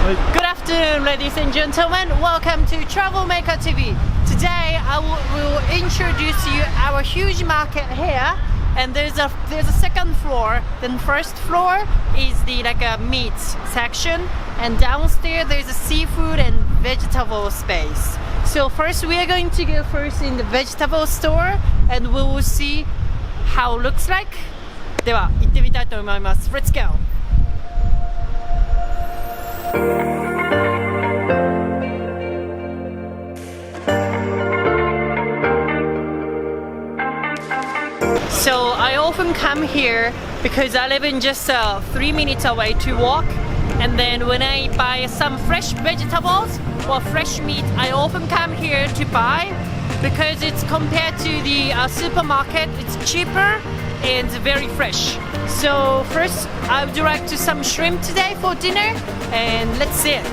Good afternoon, ladies and gentlemen. Welcome to Travel Maker TV. Today I will introduce you our huge market here, and there's a second floor. Then first floor is the a meat section, and downstairs there's a seafood and vegetable space. So first we are going to go first in the vegetable store, and we will see how it looks like. では行ってみたいと思います。Let's go. So I often come here because I live in just 3 minutes away to walk, and then when I buy some fresh vegetables or fresh meat, I often come here to buy because it's compared to the supermarket, it's cheaper and very fresh. So first I would like to some shrimp today for dinner, and let's see it.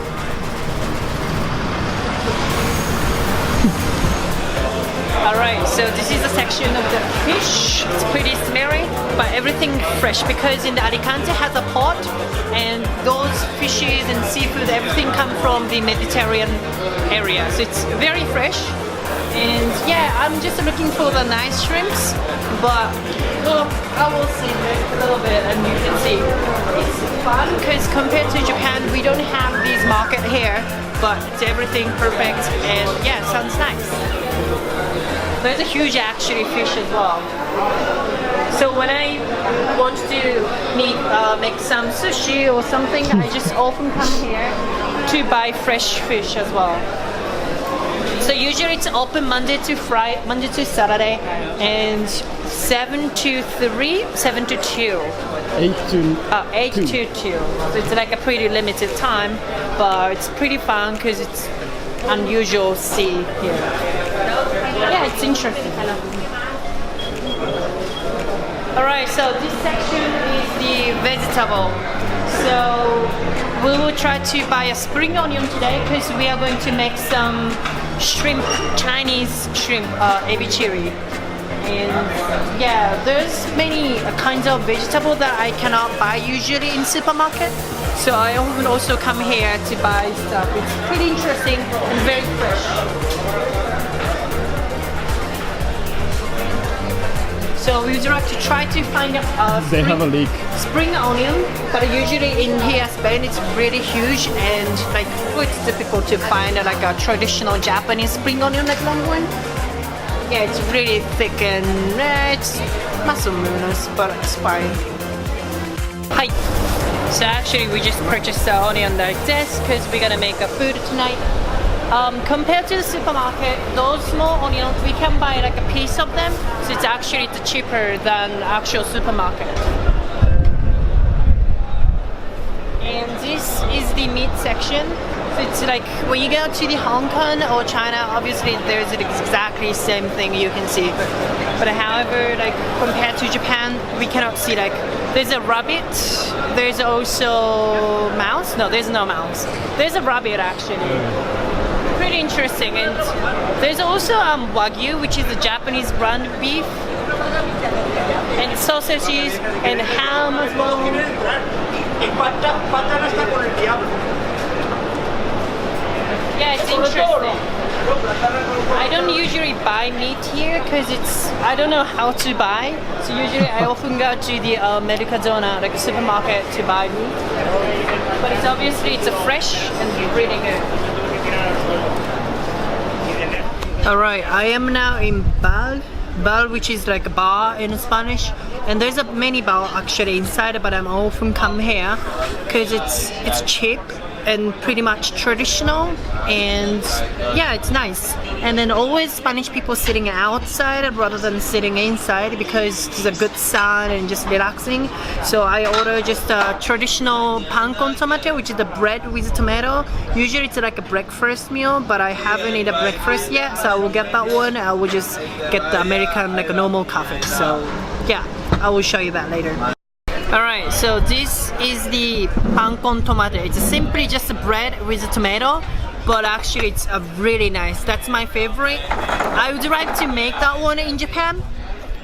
Alright, so this is a section of the fish. It's pretty smelly, but everything fresh because in the Alicante has a port, and those fishes and seafood, everything come from the Mediterranean area. So it's very fresh. And yeah, I'm just looking for the nice shrimps, but look, I will see a little bit, and you can see it's fun because compared to Japan, we don't have these market here, but it's everything perfect, and yeah, sounds nice. There's a huge actually fish as well. So when I want to make some sushi or something, I just often come here to buy fresh fish as well. So usually it's open Monday to Saturday, and 7 to 3, 7 to 2. 8 to 2. So it's like a pretty limited time, but it's pretty fun because it's unusual to see here. Yeah, it's interesting. Alright, so this section is the vegetable. So we will try to buy a spring onion today because we are going to make some shrimp, Chinese shrimp, ebi chiri. And yeah, there's many kinds of vegetable that I cannot buy usually in supermarket. So I often also come here to buy stuff. It's pretty interesting and very fresh. So we would like to try to find they have a leak. Spring onion, but usually in here Spain it's really huge, and like it's difficult to find like a traditional Japanese spring onion, like long one. Yeah, it's really thick and it's muscle moons, but it's fine. Hi. So actually we just purchased the onion like this because we're gonna make a food tonight. Compared to the supermarket, those small onions we can buy like a piece of them, so it's actually cheaper than actual supermarket. And this is the meat section. So it's like when you go to the Hong Kong or China, obviously there's exactly the same thing you can see. But however, like compared to Japan, we cannot see like there's a rabbit. There's also mouse. No, there's no mouse. There's a rabbit actually. Pretty interesting, and there's also Wagyu, which is a Japanese brand beef, and sausages and ham as well. Yeah, it's interesting. I don't usually buy meat here because I don't know how to buy. So usually I often go to the Mercadona, like a supermarket, to buy meat. But it's obviously a fresh and really good. Alright, I am now in bar, which is like a bar in Spanish, and there's a many bar actually inside, but I'm often come here because it's cheap and pretty much traditional, and yeah, it's nice. And then always Spanish people sitting outside rather than sitting inside because it's a good sun and just relaxing. So I order just a traditional pan con tomate, which is the bread with tomato. Usually it's like a breakfast meal, but I haven't eaten breakfast yet, so I will get that one. I will just get the American like a normal coffee. So yeah, I will show you that later. Alright, so this is the pan con tomate. It's simply just a bread with a tomato, but actually it's really nice. That's my favorite. I would like to make that one in Japan,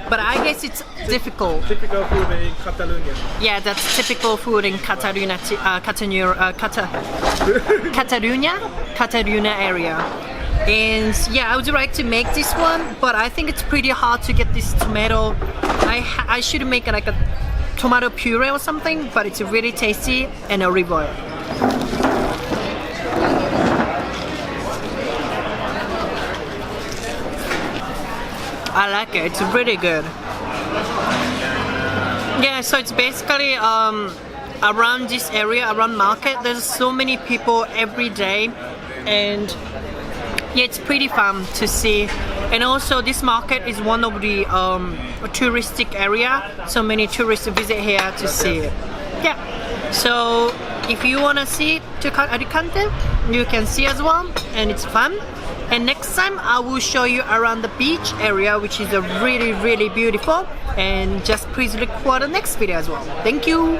but I guess it's difficult. Typical food in Catalonia. Yeah, that's typical food in Catalonia area. And yeah, I would like to make this one, but I think it's pretty hard to get this tomato. I should make like a tomato puree or something, but it's really tasty and olive oil. I like it, it's really good. Yeah, so it's basically around this area, around market, there's so many people every day, and yeah, it's pretty fun to see. And also this market is one of the touristic area, so many tourists visit here to see it. Yeah, so if you want to see to Alicante, you can see as well, and it's fun. And next time I will show you around the beach area, which is really beautiful. And just please look for the next video as well. Thank you.